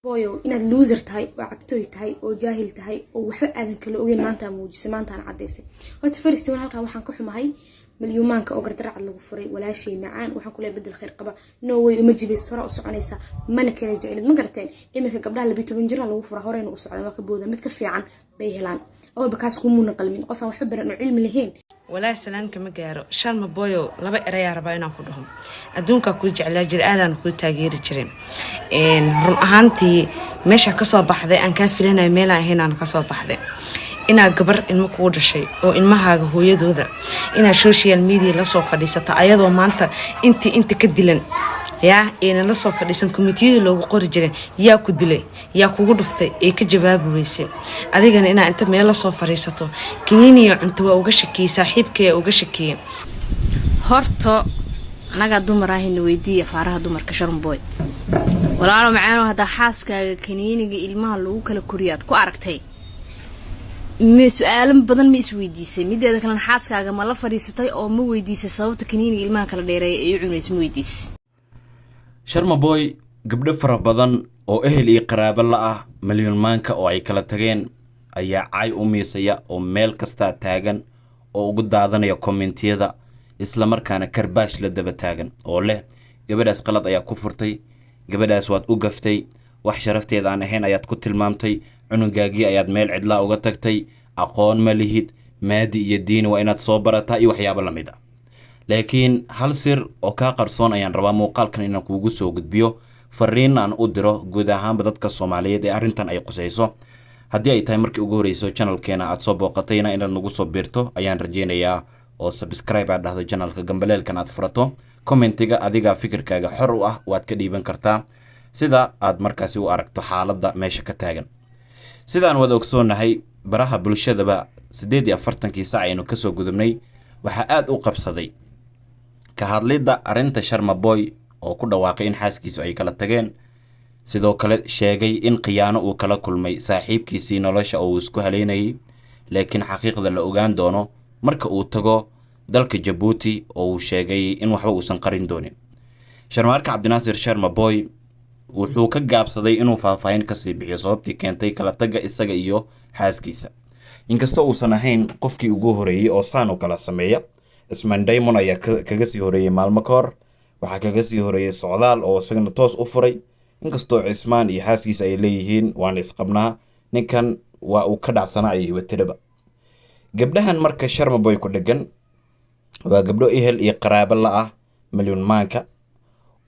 booyo inaad loser tahay oo cabtooy tahay oo jaahil tahay oo waxba aadan kala ogeyn maanta muujisay maanta aan cadeysay horta fariisti halka waxaan ka xumahay مليومانك أو قدر عد لو فري ولا شيء معان وحن كله بدل خير قبا نووي ومجيب الصراع وسعنيسا ما نكره جعل ما قرتين إما كقبلها اللي بيتو بنجرا لو فرا هورين وسعد ما كبوذا متكفي عن بيهلان أو بكاس كومون نقل من قفا وحبر إنه علم لهين ولا سلام كما جارو شرم بويو لبا إريا ربعنا كلهم أدونك كوج على جل آذان كوج تاجير جرين إن هانتي مش كصاب بحذي أن كان فينا ميلا هنا كصاب بحذي إنا قبر إن مكود الشيء أو إن ما هاج هو يدوذا إنا سوشيال ميديا لصوف فديسة أيضا ما أنت كدلن يا إن لصوف فديسة كوميتي لو قرر جرين يا كدلي يا كودفتي إيه كجواب ويسي أديك إنا أنت ميلا لصوف فديسة كنيني أنت وأوجشكي صاحبك أوجشكي هرتو أنا قد دوم راهي نويدية فارها دومر كشرم بوي ولا معانا هذا حاسك كنيني إلما لو كلا كوريات كو أركتي سؤال بدن ما isweydiisay mideeda kale xaaskaaga ma la fariisatay oo ma weydiisay sababta kaniiniga ilmaha kala dheereeyay ay cunayso ma weydiisay Sharma Boy gabdho fara badan oo ehel iyo qaraabo la ah milyan-maanka oo ay kala tageen ayaa cay u miisaya oo meel kasta taagan oo ugu daadanaya kommentiyada isla markaana karbaash la daba taagan oo leh gabadhaas qalad ayaa ku furtay gabadhaas waad u gaftay wax sharafteeda aan ahayn ayaad ku tilmaamtay cunugaagii ayaad meel cidla uga tagtay aqoon ma lihid maadi iyo diin waa inaad soo barataa iyo waxyaabo la mid ah laakiin hal sir oo ka qarsoon ayaan rabaa muuqaalkan inaan kuugu soo gudbiyo fariin aan u diro guud ahaan dadka Soomaaliyeed ee arintan ay qusayso haddii ay tahay markii ugu horeyso channelkeena aad soo booqatayna inaad nagu soo biirto ayaan rajeynayaa oo subscribe aad dhahdo channelka gambaleelkan aad furato commentiga adiga fikirkaaga xor u ah waad ka dhiiban kartaa sida aad markaasi u aragto xaaladda meesha ka taagan sidaan wada ogsoonahay baraha bulshadaba 48 saac aynu ka soo gudubnay waxa aad u qabsaday ka hadlida arinta Sharma Boy oo ku dhawaaqay in xaaskiisu ay kala tageen sidoo kale sheegay in qiyaano uu kala kulmay saaxiibkiisii nolosha oo isku haleynayay laakiin xaqiiqda la ogaan doono marka uu tago dalka Djibouti oo uu sheegay in waxba uusan qarin doonin Sharmaarka Cabdinaasir Sharma Boy wuxuu ka gaabsaday inuu faahfaahin ka sii bixiyo sababtii keentay kala tagga isaga iyo xaaskiisa inkastoo uusan ahayn qofkii ugu horeeyay oo saan u kala sameeya Ismaan Diamond ayaa kaga sii horeeyay maalmo ka hor waxa kaga sii horeeyay socdaal oo isagana toos u furay inkastoo Ismaan iyo xaaskiisa ay leeyihiin waan isqabnaa ninkan waa uu ka dhacsanay watiraba gabdhahan marka Sharma Boy ku dhagan waa gabdho ehel iyo qaraabo la ah milyan-maanka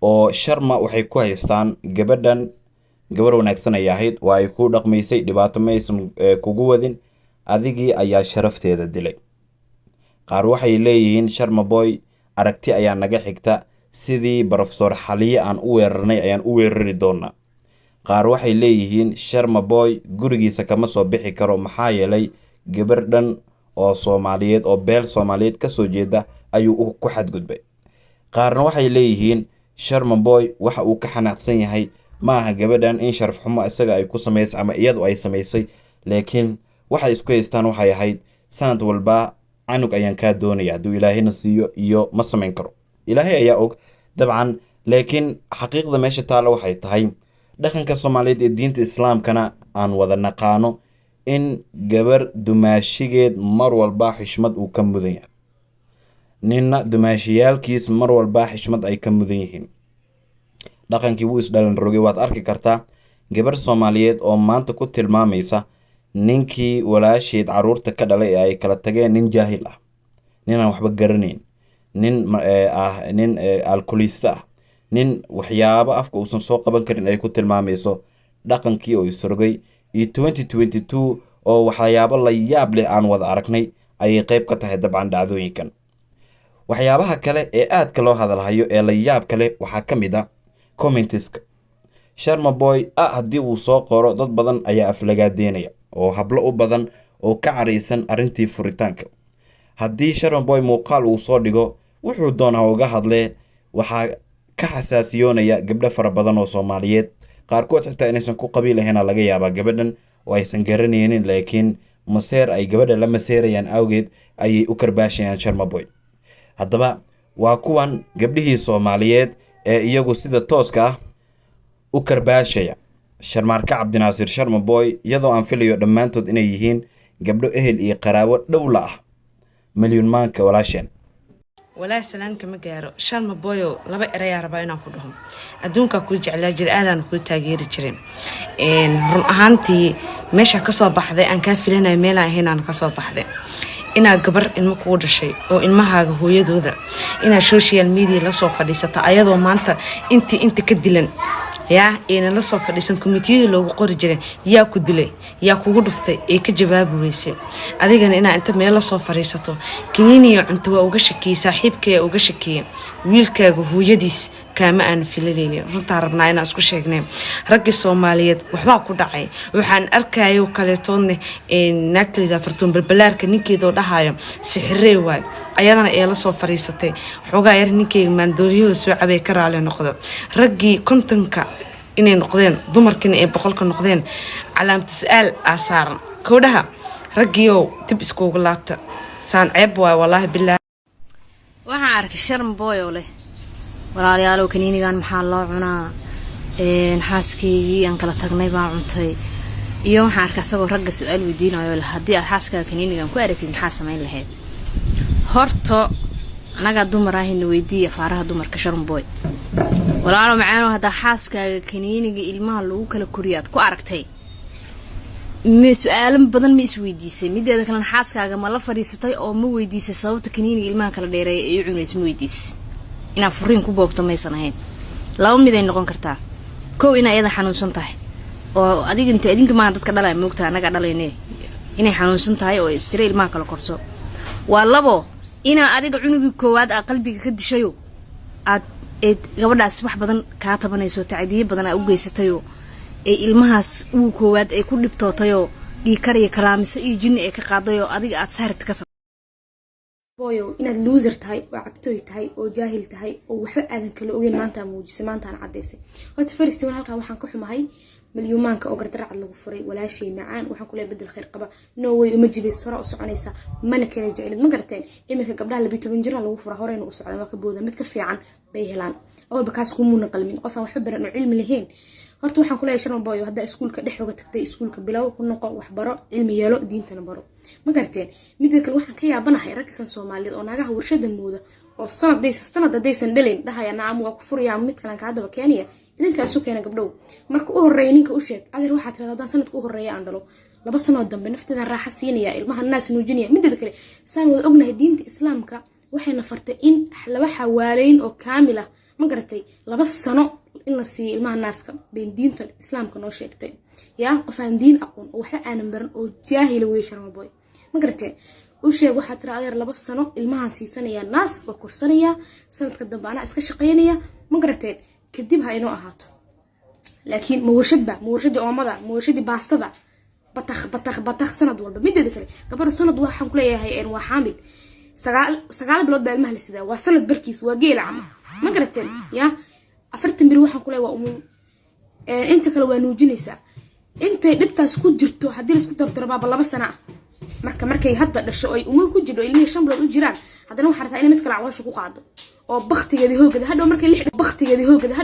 oo Sharma waxay ku haystaan gabadhan gabar wanaagsan ay ahayd waa ay ku dhaqmaysay dhibaato ma aysan kugu wadin adigii ayaa sharafteeda dilay qaar waxay leeyihiin Sharma Boy aragti ayaa naga xigta sidii Professor Xaliye aan u weerarnay ayaan u weerari doonaa qaar waxay leeyihiin Sharma Boy gurigiisa kama soo bixi karo maxaa yeelay gabar dhan oo Soomaaliyeed oo beel Soomaaliyeed ka soo jeeda ayuu ku xadgudbay qaarna waxay leeyihiin Sharma Boy waxa uu ka xanaaqsan yahay maaha gabadhan in sharaf xumo isaga ay ku sameysay ama iyadu ay sameysay laakiin waxa isku haystaan waxay ahayd sanad walba canug ayaan ka doonaya haduu Ilaahayna siiyo iyo ma sameyn karo Ilaahay ayaa og dabcan laakiin xaqiiqda meesha taalo waxay tahay dhaqanka Soomaaliyeed ee diinta Islaamkana aan wada naqaano in gabar dumaashigeed mar walba xishmad uu ka mudan yahay ninna dumaashiyaalkiis mar walba xishmad ay ka mudan yihiin dhaqankii wuu isdhalan rogay waad arki kartaa gabar Soomaaliyeed oo maanta ku tilmaamaysa ninkii walaasheed caruurta ka dhalay ee ay kala tageen nin jaahil ah nin aan waxba garanayn nin alkoolista ah nin waxyaabo afka uusan soo qaban karin ay ku tilmaamayso dhaqankii oo isrogay iyo 2022 oo waxyaabo la yaab leh aan wada aragnay ayay qayb ka tahay dabcan dhacdooyinkan waxyaabaha kale ee aadka loo hadalhayo ee la yaab kale waxaa ka mid ah commentiska Sharma Boy haddii uu soo qoro dad badan ayaa aflagaadeynaya oo hablo u badan oo ka careysan arintii furitaanka haddii Sharma Boy muuqaal uu soo dhigo wuxuu doonaa uga hadlee waxaa ka xasaasiyoonaya gabdho fara badan oo Soomaaliyeed qaarkood xitaa inaysan ku qabiil ahayn laga yaabaa gabadhan oo aysan garanaynin laakiin maseer ay gabadha la maseerayaan awgeed ayay u karbaashayaan Sharma Boy haddaba waa kuwan gabdhihii Soomaaliyeed ee iyagu sida tooska ah u karbaashaya sharmaarke cabdinaasir sharma boy iyadoo aan filayo dhammaantood inay yihiin gabdho ehel iyo qaraabo dhow la ah milyan maanka walaasheen. walaa salaan kama gaaro sharma boyo laba erayaa rabaa inaan ku dhaho adduunka ku jeclaa jir aadaan ku taageeri jiray run ahaantii meesha ka soo baxday aan ka filanay meel aan ahayn aan ka soo baxday inaa gabar ilmo kugu dhashay oo ilmahaaga hooyadooda inaa social media la soo fadhiisata ayadoo maanta inta ka dilan yaa ina la soo fadhiisan komitiyada loogu qori jiray yaa ku dilay yaa kugu dhuftay ee ka jawaabi weysay adigana inaa inta meel la soo fariisato kiniiniyo cunto waa uga shakiyay saaxiibkee uga shakiyay wiilkaaga hooyadiis kaama aan filanaynin runtaa rabnaa inaan isku sheegnay ragga Soomaaliyeed waxba ku dhacay waxaan arkayo kaleetoodne naagtayda fartuun balbalaarka ninkeedoo dhahayo sixirey waay ayadana ee la soo fariisatay xogaa yar ninkeyga maandooriyo soo cabay ka raali noqdo raggii kontonka inay noqdeen dumarkina ee boqolka noqdeen calaamad su'aal asaaran koodhaha raggiyo dib iskugu laabta saan ceeb waay wallahi bilaa waxaan arkay Sharma Boy oo leh walaalayaal kaniinigan maxaa loo cunaa xaaskii aan kala tagnay baa cuntay iyo waxaan arkay asagoo ragga su'aal weydiinayo haddii aad xaaskaaga kaniinigan ku aragtid maxaa samayn lahayd horto anaga dumar ahayna weydiiya faaraha dumarka Sharma Boy walaalo macaano hadda xaaskaaga kaniiniga ilmaha lagu kala koriyaad ku aragtay su'aalo badan ma isweydiisay mideeda kale xaaskaaga ma la fariisatay oo ma weydiisay sababta kaniiniga ilmaha kala dheereeyay ay cunayso ma weydiisay ina furiin ku boobto maysan ahayn laba mid ay noqon kartaa koow ina ayada xanuunsan tahay oo adinka ma dadka dhalay moogta anaga dhalaynay inay xanuunsan tahay oo istira ilmaha kala korso waa labo ina adiga cunugi koowaad qalbiga ka dishayo aad gabadhaas wax badan ka tabanayso tacdiye badan u geysatayo ee ilmahaas uu koowaad ay ku dhibtootayo dhiikar iyo kalaamisa iyo jinni ay ka qaadayo adiga aad saarta ka boyo inaad loser tahay oo cabtooy tahay oo jaahil tahay oo waxba aadan kala ogeyn maanta muujisay maanta aan cadeysay horta fariisti halka waxaan ka xumahay milyuumaanka oo gardaracad lagu furay walaashay macaan waxaan ku leeyahay bedel khayr qaba no way uma jibeys hore u soconaysa mana kala jecelid ma garteen imika gabdhaha 12 jir lagu fura hore inuu socdo waa ka booda mid ka fiican bay helaan oo bakaas ku muuna qalmin qof aan waxba baran oo cilmi lahayn horta waxaan ku leeyahay Sharma Boy hadda iskuulka dhex uga tagtay iskuulka bilow ku noqo wax baro cilmi yeelo diintana baro ma garteen mid kale waxaan ka yaabanahay ragga kan Soomaaliyeed oo naagaha warshada mooda oo sanadaysan dhalin dhahaya naam waa ku furaya mid kale ka hadaba Kenya idinka isu keena gabdhow marka u horeeyay ninka u sheeg adeer waxa tiraahdaa sanadka u horeeyay aan dhalo 2 sano dambe nafteeda raaxa siinaya ilmaha naas nuujinaya mid kale saan wada ognahay diinta islaamka waxayna fartay in laba xawaaleyn oo kaamil ah ma garatay 2 sano in la siiyo ilmaha naaska been diinta islaamka noo sheegtay yaa qof aan diin aqoon oo waxa aan baran oo jaahil weey Sharma Boy ma garatay u sheeg waxa tiraahdaa 2 sano ilmahan siisanaya naas oo korsanaya sanadka dambe ana iska shaqeynaya ma garatay kadib ha inoo ahaato laakiin ma warshada oomada ma warshada baastada batakh sanad walba mideeda kale gabar sanad waxaan ku leeyahay in waa xaamil sagaal bilood baa ilmaha la sidaa waa sanad barkiis waa geel ama ma garateen ya 40 bir waxaan ku leeyahay inta kale waa nuujinaysaa intay dhibtaas ku jirto hadii la isku tabtiro baaba 2 sano markay hadda dhasho ay umul ku jiro ilmaha 5 bilood u jiraan haddana waxa rabtaa in mid kale caloosha ku qaado oo baqtigeeda hoogada hadhow markay 6 baqtigeeda hoogada